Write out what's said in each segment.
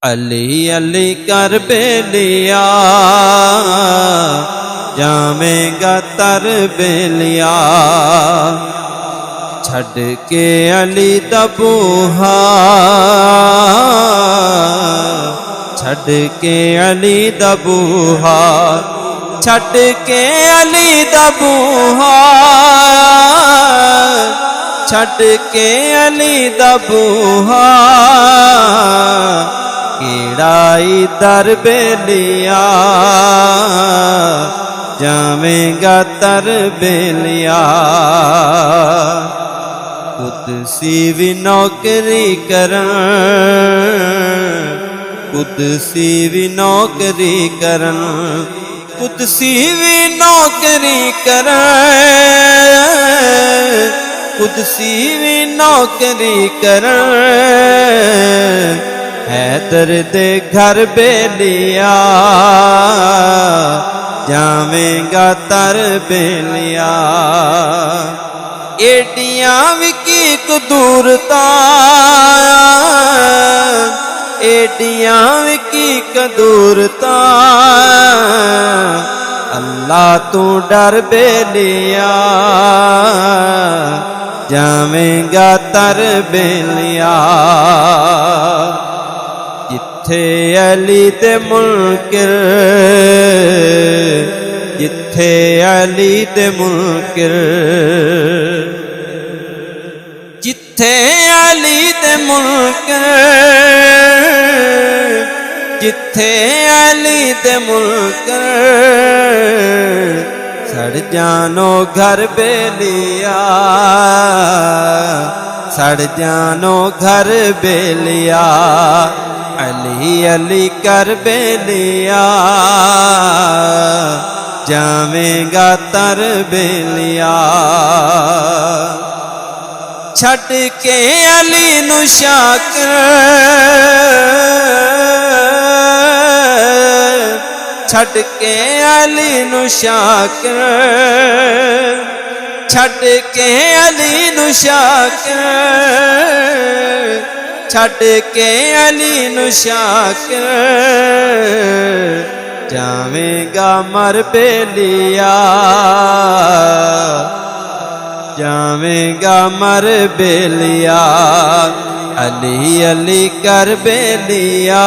अली अली कर बेलिया जावेगा तर बेलिया छड़ के अली दबूहा छड़ के अली दबूहा छड़ के अली दबूहा छड़ के अली दबूहा कीड़ाई दर बेलिया जावेगा तर बेलिया कुदसी भी नौकरी करन कुदसी भी नौकरी करन कुदसी भी नौकरी करन कुदसी भी नौकरी करन हैदर दे घर बेलिया जावेगा तर बेलिया एडियां विकी कदूरता एडियां विकी कदूरता अल्लाह तू डर बेलिया जावेगा तर बेलिया जिथे अली दे मुनकिर जिथे अली दे मुनकिर जिथे अली दे मुनकिर जिथे अली दे मुनकिर सड़ जानो घर बेलिया सड़ जानो घर बेलिया अली अली कर बेलिया जावेगा तर बेलिया छड़ के अली नु शाकर छड़ के अली नु शाकर छड़ के अली नु शाकर छड़ के अली नु शाकर जावेगा मर बेलिया जावेगा मर बेलिया अली अली कर बेलिया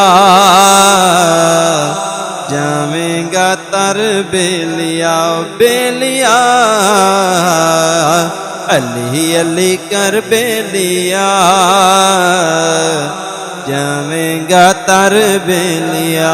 जावेगा तर बेलिया बेलिया अली अली कर बेलिया जावेगा तर बेलिया।